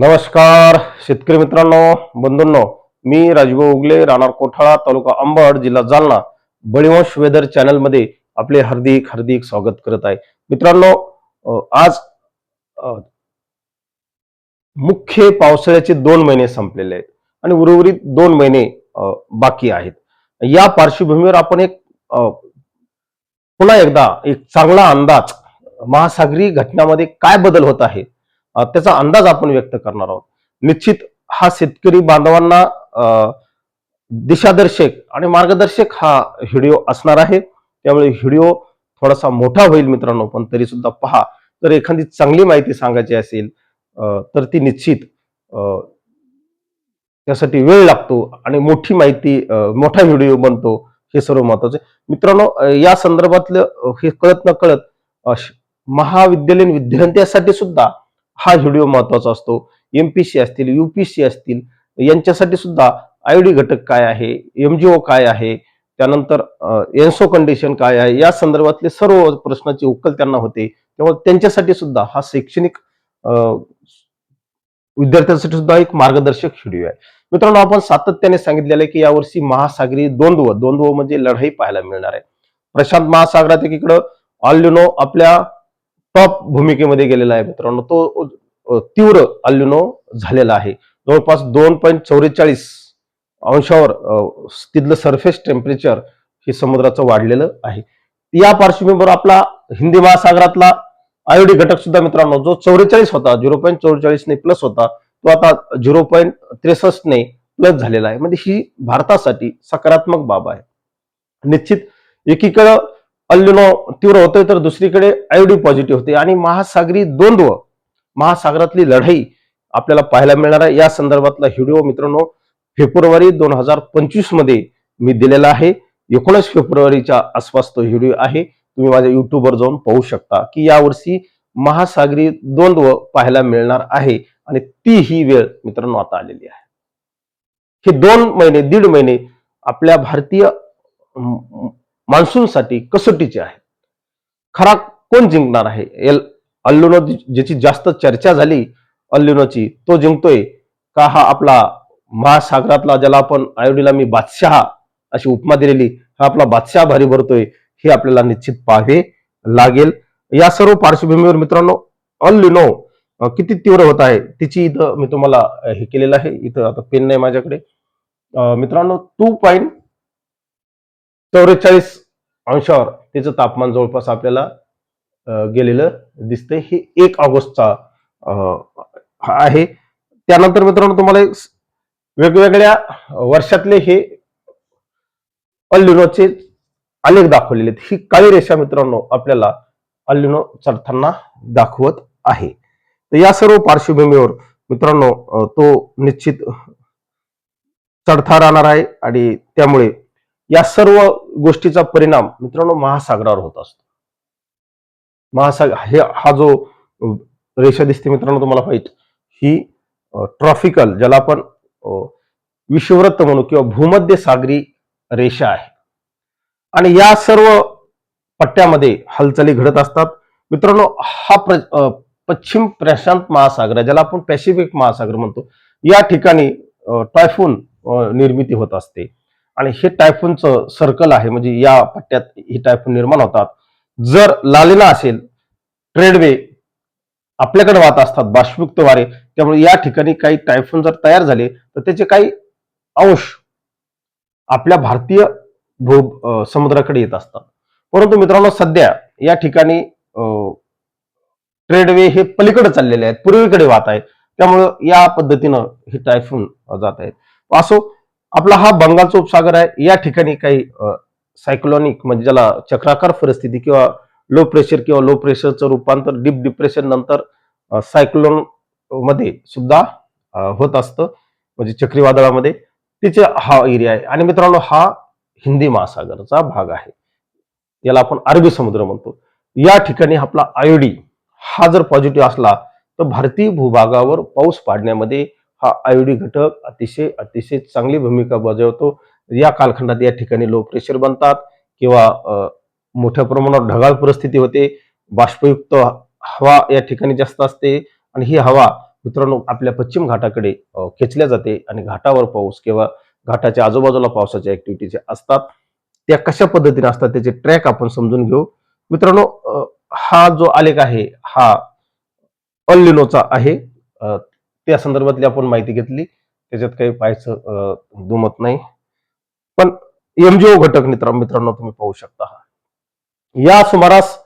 नमस्कार शेतकरी मित्रांनो, बंधूंनो. मी राजभाऊ उगले, राहणार कोठाळा, तालुका अंबड, जिल्हा जालना. बळीवंश वेदर चॅनल मध्ये आपले हार्दिक हार्दिक स्वागत करत आहे. मित्रांनो, आज अ, मुख्य पावसाळ्याचे 2 महिने संपलेले आहेत आणि उर्वरित 2 महिने बाकी आहेत. या पार्श्वभूमीवर आपण पुन्हा एकदा एक चांगला अंदाज, महासागरी घटनामध्ये काय बदल होत आहे त्याचा अंदाज आपण व्यक्त करणार आहोत. निश्चित हा शेतकरी बांधवांना दिशादर्शक आणि मार्गदर्शक हा व्हिडिओ असणार आहे. त्यामुळे व्हिडिओ थोडासा मोठा होईल मित्रांनो, पण तरी सुद्धा पहा. तर एखादी चांगली माहिती सांगायची असेल तर ती निश्चित त्यासाठी वेळ लागतो आणि मोठी माहिती, मोठा व्हिडिओ बनतो, हे सर्व महत्वाचं आहे. मित्रांनो, या संदर्भातलं हे कळत न कळत महाविद्यालयीन विद्यार्थ्यांसाठी सुद्धा हा व्हिडिओ महत्वाचा असतो. एमपीसी असतील, यूपीसी असतील, यांच्यासाठी सुद्धा आयडी घटक काय आहे, एमजीओ काय आहे, त्यानंतर एन्सो कंडिशन काय आहे, या संदर्भातले सर्व प्रश्नाची उकल त्यांना होते. तेव्हा त्यांच्यासाठी सुद्धा हा शैक्षणिक विद्यार्थ्यांसाठी सुद्धा एक मार्गदर्शक व्हिडिओ आहे. मित्रांनो, आपण सातत्याने सांगितलेलं आहे की यावर्षी महासागरी द्वंद्व म्हणजे लढाई पाहायला मिळणार आहे. प्रशांत महासागरात एकीकडं अल्निनो आपल्या टॉप भूमिकेमध्ये गेलेला आहे. मित्रांनो, तो तीव्र अल्निनो झालेला आहे. जवळपास 2.44 अंशावर तिथलं सरफेस टेम्परेचर हे समुद्राचं वाढलेलं आहे. या पार्श्वभूमीवर आपला हिंदी महासागरातला आयोडी घटक सुद्धा मित्रांनो, जो 44 होता, 0.44 ने प्लस होता, तो आता 0.63 ने प्लस झालेला आहे. म्हणजे ही भारतासाठी सकारात्मक बाब आहे. निश्चित एकीकडे अल्निनो तीव्र होतोय तर दुसरीकडे आयोडी पॉझिटिव्ह होते आणि महासागरी द्वंद्व, महासागरातली लढाई आपल्याला पाहायला मिळणार आहे. या संदर्भातला व्हिडिओ मित्रांनो फेब्रुवारी 2025 मध्ये मी दिलेला आहे. 19 फेब्रुवारीच्या आसपास तो व्हिडिओ आहे. तुम्ही माझ्या युट्यूबवर जाऊन पाहू शकता की यावर्षी महासागरी द्वंद्व पाहायला मिळणार आहे आणि ती ही वेळ मित्रांनो आता आलेली आहे. हे 2 महिने, 1.5 महिने आपल्या भारतीय मान्सूनसाठी कसोटीचे आहे. खरा कोण जिंकणार आहे? अल्निनो ज्याची जास्त चर्चा झाली, अल्निनोची, तो जिंकतोय का हा आपला महासागरातला, ज्याला आपण आयोडीला मी बादशाह अशी उपमा दिलेली, हा आपला बादशाह भारी भरतोय, हे आपल्याला निश्चित पाहावे लागेल. या सर्व पार्श्वभूमीवर मित्रांनो, अल्निनो किती तीव्र होत आहे तिची इथं मी तुम्हाला हे केलेलं आहे. इथं आता पेन नाही माझ्याकडे. मित्रांनो, 2.44 अंशावर त्याचं तापमान जवळपास आपल्याला गेलेलं दिसतंय. हे 1 ऑगस्टचा आहे. त्यानंतर मित्रांनो तुम्हाला वेगवेगळ्या वर्षातले हे अल्निनोचे आलेख दाखवलेले आहेत. ही काळी रेषा मित्रांनो आपल्याला अल्निनो चढताना दाखवत आहे. तर या सर्व पार्श्वभूमीवर मित्रांनो तो निश्चित चढता राहणार आहे आणि त्यामुळे या सर्व गोष्टीचा परिणाम मित्रांनो महासागरावर होत असतो. महासागर हा जो रेषा दिसते मित्रांनो तुम्हाला व्हाईट, ही ट्रॉपिकल, ज्याला आपण विषुववृत्त म्हणू किंवा भूमध्य सागरी रेषा आहे आणि या सर्व पट्ट्यामध्ये हालचाली घडत असतात. मित्रांनो, हा पश्चिम प्रशांत महासागर, ज्याला आपण पॅसिफिक महासागर म्हणतो, या ठिकाणी टायफून निर्मिती होत असते आणि हे टायफूनचं सर्कल आहे. म्हणजे या पट्ट्यात ही टायफून निर्माण होतात. जर लालिना असेल, ट्रेडवे आपल्याकडे वाहत असतात, बाष्पयुक्त वारे, त्यामुळे या ठिकाणी काही टायफून जर तयार झाले तर त्याचे काही अंश आपल्या भारतीय समुद्राकडे येत असतात. परंतु मित्रांनो, सध्या या ठिकाणी ट्रेडवे हे पलीकडे चाललेले आहेत, पूर्वेकडे वाहत आहेत, त्यामुळं या पद्धतीनं हे टायफून जात आहेत. असो, आपला हा बंगालचा उपसागर आहे. या ठिकाणी काही सायक्लोनिक, म्हणजे ज्याला चक्राकार परिस्थिती किंवा लो प्रेशर किंवा लो प्रेशरचं रूपांतर डीप डिप्रेशन नंतर सायक्लोन मध्ये सुद्धा होत असतं, म्हणजे चक्रीवादळामध्ये. तिचे हा एरिया आहे आणि मित्रांनो हा हिंदी महासागरचा भाग आहे, याला आपण अरबी समुद्र म्हणतो. या ठिकाणी आपला आयोडी हा जर पॉझिटिव्ह असला तर भारतीय भूभागावर पाऊस पाडण्यामध्ये हा आयोडी घटक अतिशय अतिशय चांगली भूमिका बजावतो. या कालखंडात या ठिकाणी लो प्रेशर बनतात किंवा मोठ्या प्रमाणात ढगाळ परिस्थिती होते, बाष्पयुक्त हवा या ठिकाणी जास्त असते आणि ही हवा मित्रांनो आपल्या पश्चिम घाटाकडे खेचल्या जाते आणि घाटावर पाऊस किंवा घाटाच्या आजूबाजूला पावसाच्या ऍक्टिव्हिटी असतात त्या कशा पद्धतीने असतात त्याचे ट्रॅक आपण समजून घेऊ. मित्रांनो हा जो आलेख आहे हा अल्लिनोचा आहे. त्या संदर्भातली आपण माहिती घेतली, त्याच्यात काही पाहायचं दुमत नाही. पण एमजीओ घटक मित्रांनो तुम्ही पाहू शकता या सुमारास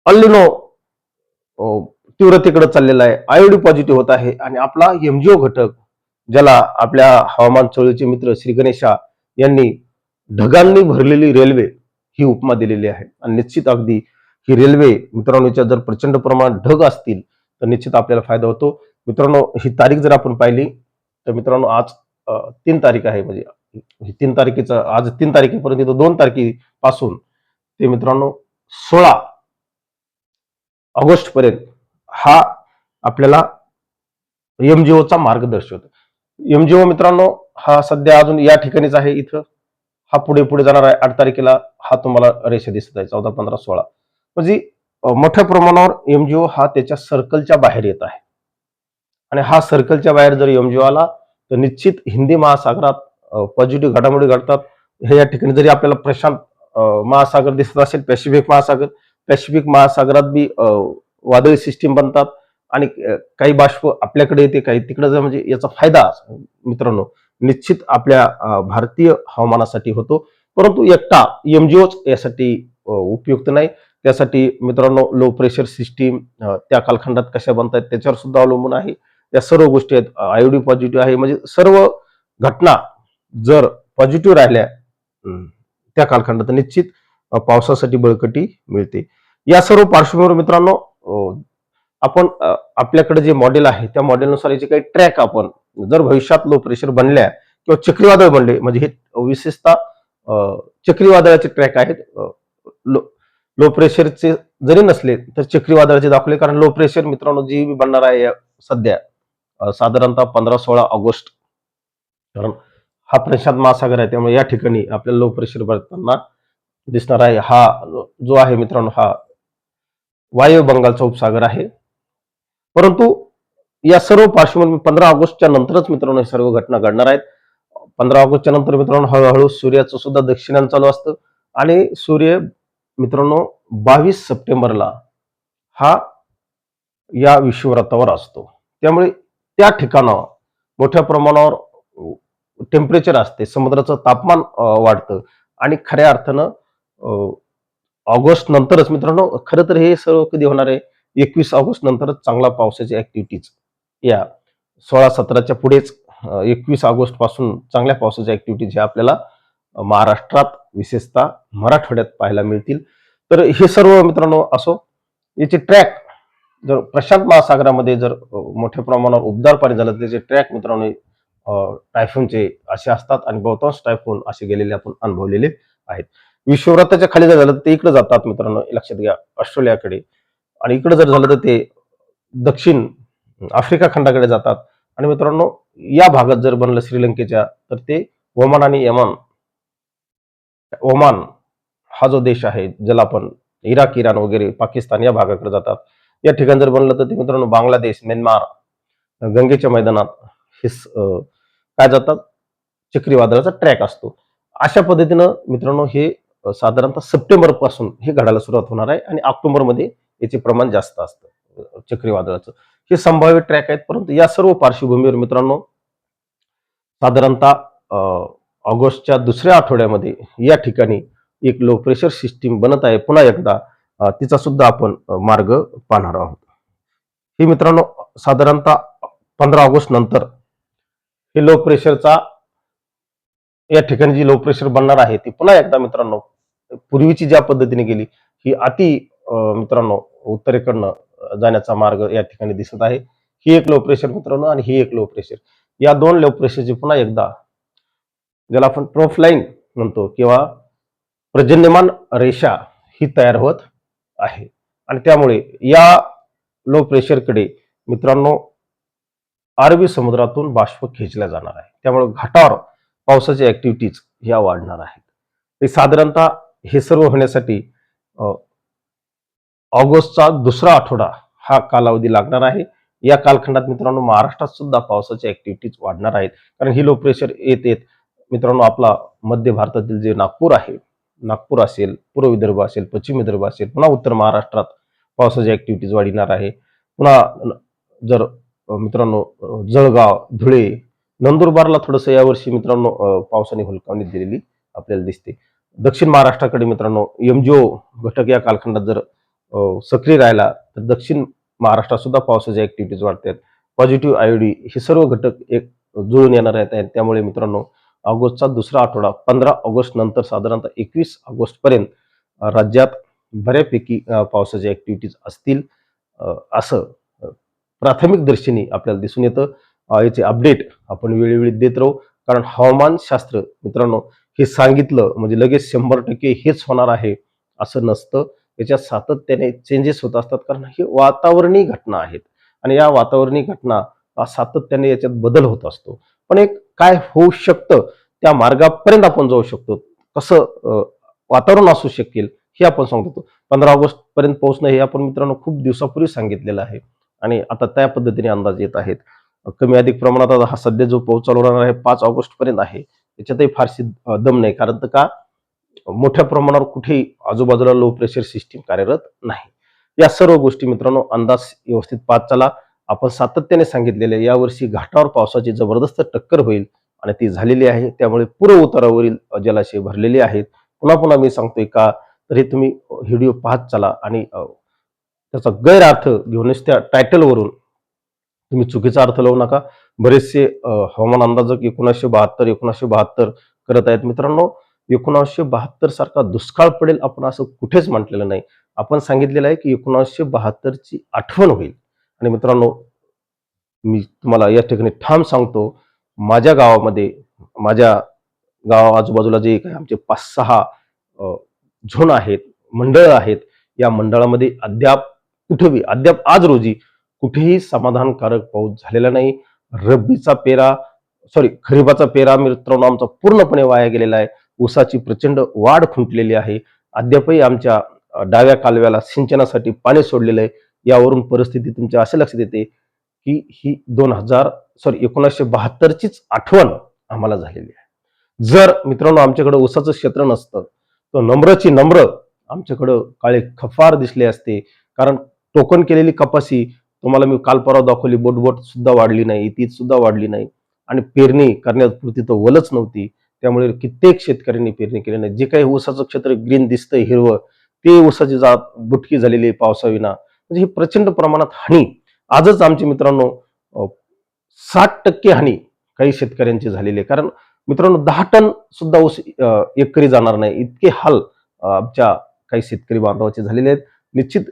अल्लिनो तीव्रतेकडे चाललेला आहे, आयोडी पॉझिटिव्ह होत आहे आणि आपला एमजीओ घटक ज्याला आपल्या हवामान चळवळीचे मित्र श्री गणेशा यांनी ढगांनी भरलेली रेल्वे ही उपमा दिलेली आहे. आणि निश्चित अगदी ही रेल्वे मित्रांनो जर प्रचंड प्रमाणात ढग असतील तर निश्चित आपल्याला फायदा होतो. मित्रांनो ही तारीख जर आपण पाहिली तर मित्रांनो आज 3 तारीख आहे, म्हणजे 3 तारखेचा आज 3 तारखेपर्यंत 2 तारखेपासून ते मित्रांनो 16 ऑगस्ट पर्यंत हा आपल्याला एमजीओचा मार्ग दर्शवतो. एमजीओ मित्रांनो हा सध्या अजून या ठिकाणीच आहे. इथं हा पुढे पुढे जाणार आहे. 8 तारखेला हा तुम्हाला रेषा दिसत आहे 14, 15, 16 म्हणजे मोठ्या प्रमाणावर एमजीओ हा त्याच्या सर्कलच्या बाहेर येत आहे. आणि हा सर्कलच्या बाहेर जर एमजीओ आला तर निश्चित हिंदी महासागरात पॉझिटिव्ह घडामोडी घडतात. हे या ठिकाणी जरी आपल्याला प्रशांत महासागर दिसत असेल, पॅसिफिक महासागरात बी वादळी सिस्टीम बनतात आणि काही बाष्प आपल्याकडे येते, काही तिकडे, म्हणजे याचा फायदा मित्रांनो निश्चित आपल्या भारतीय हवामानासाठी होतो. परंतु एकटा एमजीओच यासाठी उपयुक्त नाही. त्यासाठी मित्रांनो लो प्रेशर सिस्टीम त्या कालखंडात कशा बनतात त्याच्यावर सुद्धा अवलंबून आहे. या सर्व गोष्टी आहेत. आयोडी पॉझिटिव्ह आहे म्हणजे सर्व घटना जर पॉझिटिव्ह राहिल्या त्या कालखंडात निश्चित पावसासाठी बळकटी मिळते. या सर्व पार्श्वभूमीवर मित्रांनो आपण आपल्याकडे जे मॉडेल आहे त्या मॉडेलनुसार याचे काही ट्रॅक आपण जर भविष्यात लो प्रेशर बनल्या किंवा चक्रीवादळ बनले, म्हणजे हे विशेषतः चक्रीवादळाचे ट्रॅक आहेत. लो प्रेशरचे जरी नसले तर चक्रीवादळाचे दाखवले, कारण लो प्रेशर मित्रांनो जी बनणार आहे सध्या साधारणतः 15-16 ऑगस्ट, कारण हा प्रशांत महासागर आहे त्यामुळे या ठिकाणी आपल्याला लो प्रेशर बनताना दिसणार आहे. हा जो आहे मित्रांनो हा वायव्य बंगालचा उपसागर आहे. परंतु या सर्व पार्श्वभूमी 15 ऑगस्टच्या नंतरच मित्रांनो हे सर्व घटना घडणार आहेत. 15 ऑगस्टच्या नंतर मित्रांनो हळूहळू सूर्याचं सुद्धा दक्षिणायन चालू असतं आणि सूर्य मित्रांनो 22 सप्टेंबरला हा या विषुववृत्तावर असतो. त्यामुळे त्या ठिकाणावर मोठ्या प्रमाणावर टेम्परेचर असते, समुद्राचं तापमान वाढतं आणि खऱ्या अर्थानं ऑगस्ट नंतरच मित्रांनो खरं तर हे सर्व कधी होणार आहे 21 ऑगस्ट नंतरच चांगला पावसाची ऍक्टिव्हिटीज या 16-17च्या पुढेच 21 ऑगस्ट पासून चांगल्या पावसाच्या ऍक्टिव्हिटीज ह्या आपल्याला महाराष्ट्रात विशेषतः मराठवाड्यात पाहायला मिळतील. तर हे सर्व मित्रांनो असो, याचे ट्रॅक जर प्रशांत महासागरामध्ये जर मोठ्या प्रमाणावर उबदार पाणी झालं त्याचे ट्रॅक मित्रांनो टायफूनचे असे असतात आणि बहुतांश टायफून असे गेलेले आपण अनुभवलेले आहेत. विषुववृत्ताच्या खाली जर झालं तर ते इकडे जातात मित्रांनो, लक्षात घ्या, ऑस्ट्रेलियाकडे, आणि इकडे जर झालं तर ते दक्षिण आफ्रिका खंडाकडे जातात. आणि मित्रांनो या भागात जर बनलं श्रीलंकेच्या तर ते ओमान आणि यमन, ओमान हा जो देश आहे ज्याला आपण इराक, इराण वगैरे, पाकिस्तान या भागाकडे जातात. या ठिकाणी जर बनलं तर ते मित्रांनो बांगलादेश, म्यानमार, गंगेच्या मैदानात हे काय जातात, चक्रीवादळाचा ट्रॅक असतो. अशा पद्धतीनं मित्रांनो हे साधारणतः सप्टेंबर पासून हे घडायला सुरुवात होणार आहे आणि ऑक्टोबर मध्ये याचे प्रमाण जास्त असतं चक्रीवादळाचं. हे संभाव्य ट्रॅक आहेत. परंतु या सर्व पार्श्वभूमीवर मित्रांनो साधारणतः ऑगस्टच्या दुसऱ्या आठवड्यामध्ये या ठिकाणी एक लो प्रेशर सिस्टीम बनत आहे पुन्हा एकदा, तिचा सुद्धा आपण मार्ग पाहणार आहोत. ही मित्रांनो साधारणतः 15 ऑगस्ट नंतर हे लो प्रेशरचा या ठिकाणी जी लो प्रेशर बनणार आहे ती पुन्हा एकदा मित्रांनो पूर्वीची ज्या पद्धतीने गेली ही मित्रांनो उत्तरेकडनं जाण्याचा मार्ग या ठिकाणी दिसत आहे. ही एक लो प्रेशर मित्रांनो आणि ही एक लो प्रेशर, या दोन लो प्रेशरची पुन्हा एकदा ज्याला आपण ट्रोफ लाईन म्हणतो किंवा पर्जन्यमान रेषा ही तयार होत आहे. आणि त्यामुळे या लो प्रेशरकडे मित्रांनो अरबी समुद्रातून बाष्प खेचल्या जाणार आहे. त्यामुळे घाटावर पावसाच्या ऍक्टिव्हिटीज ह्या वाढणार आहेत. ते साधारणतः हे सर्व होण्यासाठी ऑगस्टचा दुसरा आठवडा हा कालावधी लागणार आहे. या कालखंडात मित्रांनो महाराष्ट्रात सुद्धा पावसाच्या ऍक्टिव्हिटीज वाढणार आहेत. कारण ही लो प्रेशर येत येत मित्रांनो आपला मध्य भारतातील जे नागपूर आहे, नागपूर असेल, पूर्व विदर्भ असेल, पश्चिम विदर्भ असेल, पुन्हा उत्तर महाराष्ट्रात पावसाच्या ऍक्टिव्हिटीज वाढणार आहे. पुन्हा जर मित्रांनो जळगाव, धुळे, नंदुरबारला थोडंसं यावर्षी मित्रांनो पावसाने हुलकावणी दिलेली आपल्याला दिसते. दक्षिण महाराष्ट्राकडे मित्रांनो एमजीओ घटक या कालखंडात जर सक्रिय राहिला तर दक्षिण महाराष्ट्रात सुद्धा पावसाच्या ऍक्टिव्हिटीज वाढतात. पॉझिटिव्ह आयडी हे सर्व घटक एक जुळून येणार आहेत. त्यामुळे मित्रांनो ऑगस्टचा दुसरा आठवडा 15 ऑगस्ट नंतर साधारणतः 21 ऑगस्ट पर्यंत राज्यात बऱ्यापैकी पावसाच्या ऍक्टिव्हिटीज असतील असं प्राथमिक दर्शनी आपल्याला दिसून येतं. याचे अपडेट आपण वेळोवेळी देत राहू. कारण हवामानशास्त्र मित्रांनो हे सांगितलं म्हणजे लगेच 100% हेच होणार आहे असं नसतं. याच्यात सातत्याने चेंजेस होत असतात कारण हे वातावरणीय घटना आहेत आणि या वातावरणीय घटना सातत्याने याच्यात बदल होत असतो. पण एक काय होऊ शकतं त्या मार्गापर्यंत आपण जाऊ शकतो. कसं वातावरण असू शकेल हे आपण सांगतो. 15 ऑगस्ट पर्यंत पोहोचणं हे आपण मित्रांनो खूप दिवसापूर्वी सांगितलेलं आहे आणि आता त्या पद्धतीने अंदाज येत आहेत. कमी अधिक प्रमाणात हा सध्या जो पाऊस चालू राहणार आहे 5 ऑगस्ट पर्यंत आहे. त्याच्यातही फारशी दम नाही. कारण का मोठ्या प्रमाणावर कुठेही आजूबाजूला लो प्रेशर सिस्टीम कार्यरत नाही. या सर्व गोष्टी मित्रांनो अंदाज व्यवस्थित पाहत चला. आपण सातत्याने सांगितलेले यावर्षी घाटावर पावसाची जबरदस्त टक्कर होईल आणि ती झालेली आहे. त्यामुळे पूर्व उतारावरील जलाशय भरलेले आहेत. पुन्हा पुन्हा मी सांगतोय का तर हे तुम्ही व्हिडिओ पाहत चला आणि त्याचा गैरअर्थ घेऊनच त्या टायटलवरून तुम्ही चुकीचा अर्थ लावू नका. बरेचसे हवामान अंदाजक 1972 करत आहेत. मित्रांनो 1972 सारखा दुष्काळ पडेल आपण असं कुठेच म्हटलेलं नाही. आपण सांगितलेलं आहे की 1972 ची आठवण होईल. आणि मित्रांनो मी तुम्हाला या ठिकाणी ठाम सांगतो, माझ्या गावामध्ये माझ्या गावा आजूबाजूला जे काही आमचे 5-6 झोन आहेत, मंडळ आहेत, या मंडळामध्ये अद्याप आज रोजी कुठेही समाधानकारक पाऊस झालेला नाही. रब्बीचा पेरा खरीपाचा पेरा मित्रांनो आमचा पूर्णपणे वाया गेलेला आहे. ऊसाची प्रचंड वाढ खुंटलेली आहे. अद्यापही आमच्या डाव्या कालव्याला सिंचनासाठी पाणी सोडलेलं आहे. यावरून परिस्थिती तुमच्या असे लक्षात येते की ही 1972 चीच आठवण आम्हाला झालेली आहे. जर मित्रांनो आमच्याकडे ऊसाचं क्षेत्र नसतं तर नम्रची नम्र आमच्याकडं काळे खफार दिसले असते. कारण टोकन केलेली कपासी तुम्हाला मी काल परवा दाखवली, बोट सुद्धा वाढली नाही, तीच सुद्धा वाढली नाही आणि पेरणी करण्यापुरती तर वलच नव्हती. त्यामुळे कित्येक शेतकऱ्यांनी पेरणी केली नाही. जे काही ऊसाचं क्षेत्र ग्रीन दिसतंय हिरवं, ते ऊसाची जात बुटकी झालेली पावसाविना. म्हणजे ही प्रचंड प्रमाणात हानी आजच आमचे मित्रांनो 60% हानी काही शेतकऱ्यांची झालेली आहे. कारण मित्रांनो 10 टन सुद्धा ऊस एकरी जाणार नाही इतके हाल आमच्या काही शेतकरी बांधवाचे झालेले आहेत. निश्चित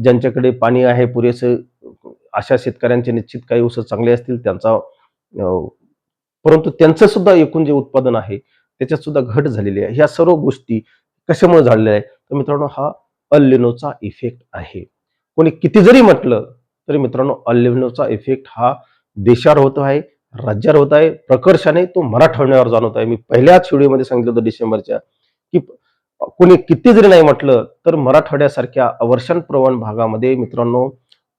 ज्यांच्याकडे पाणी आहे पुरेसं अशा शेतकऱ्यांचे निश्चित काही ऊस चांगले असतील त्यांचा परंतु त्यांचं सुद्धा एकूण जे उत्पादन आहे त्याच्यात सुद्धा घट झालेली आहे. ह्या सर्व गोष्टी कशामुळे झालेल्या आहेत तर मित्रांनो हा अल निनोचा इफेक्ट आहे. कोणी किती जरी म्हटलं तरी मित्रांनो अल निनोचा इफेक्ट हा देशावर होत आहे, राज्यावर होत आहे, प्रकर्षाने तो मराठवाड्यावर जाणवत आहे. मी पहिल्याच व्हिडिओमध्ये सांगितलं होतं डिसेंबरच्या की कोणी किती जरी नाही म्हटलं तर मराठवाड्यासारख्या अवर्षणप्रवण भागामध्ये मित्रांनो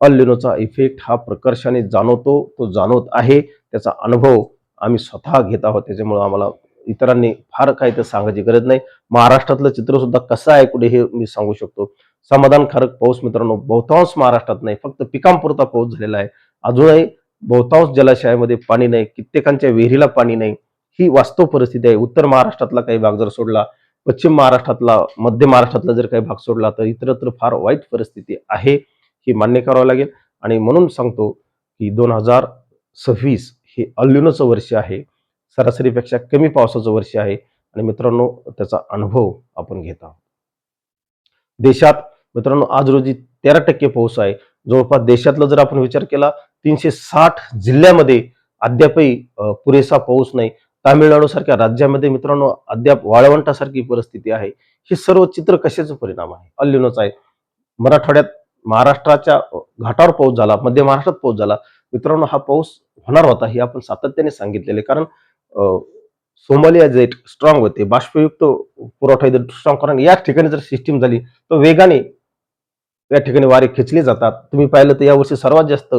अल निनोचा इफेक्ट हा प्रकर्षाने जाणवतो, तो जाणवत आहे. त्याचा अनुभव आम्ही स्वतः घेत आहोत. त्याच्यामुळे आम्हाला इतरांनी फार काही ते सांगायची गरज नाही. महाराष्ट्रातलं चित्र सुद्धा कसं आहे कुठे हे मी सांगू शकतो. समाधानकारक पाऊस मित्रांनो बहुतांश महाराष्ट्रात नाही, फक्त पिकांपुरता पाऊस झालेला आहे. अजूनही बहुतांश जलाशयामध्ये पाणी नाही, कित्येकांच्या विहिरीला पाणी नाही. ही वास्तव परिस्थिती आहे. उत्तर महाराष्ट्रातला काही भाग जर सोडला, पश्चिम महाराष्ट्रातला, मध्य महाराष्ट्रातला जर काही भाग सोडला तर इतरत्र फार वाईट परिस्थिती आहे. ही मान्य करावं लागेल आणि म्हणून सांगतो की 2026 हे अल निनोचं वर्ष आहे. सरासरीपेक्षा कमी पावसाचं वर्ष आहे आणि मित्रांनो त्याचा अनुभव आपण घेत आहोत. देशात मित्रांनो आज रोजी 13% पाऊस आहे. जवळपास देशातला जर आपण विचार केला 360 जिल्ह्यामध्ये अद्यापही पुरेसा पाऊस नाही. तामिळनाडू सारख्या राज्यामध्ये मित्रांनो अद्याप वाळवंटासारखी परिस्थिती आहे. हे सर्व चित्र कशाचा परिणाम आहे? अल निनोचा आहे. मराठवाड्यात महाराष्ट्राच्या घाटावर पाऊस झाला, मध्य महाराष्ट्रात पाऊस झाला. मित्रांनो हा पाऊस होणार होता हे आपण सातत्याने सांगितलेले. कारण सोमालिया जेट स्ट्रॉंग होते, बाष्पयुक्त पुरवठा स्ट्रॉंग. कारण या ठिकाणी जर सिस्टीम झाली तर वेगाने या ठिकाणी वारे खेचले जातात. तुम्ही पाहिलं तर यावर्षी सर्वात जास्त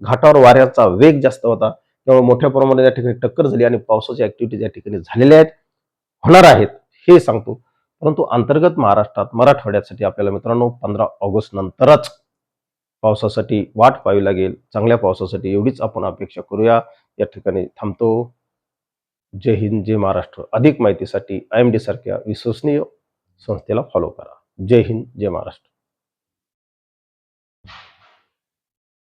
घाटावर वाऱ्याचा वेग जास्त होता, त्यामुळे मोठ्या प्रमाणात या ठिकाणी टक्कर झाली आणि पावसाच्या ऍक्टिव्हिटीज या ठिकाणी झालेल्या आहेत, होणार आहेत हे सांगतो. परंतु अंतर्गत महाराष्ट्रात मराठवाड्यासाठी आपल्याला मित्रांनो 15 ऑगस्ट नंतरच पावसासाठी वाट पाहावी लागेल. चांगल्या पावसासाठी एवढीच आपण अपेक्षा करूया. या ठिकाणी थांबतो. जय हिंद, जय महाराष्ट्र. अधिक माहितीसाठी IMD सारख्या विश्वसनीय संस्थेला फॉलो करा. जय हिंद, जय महाराष्ट्र.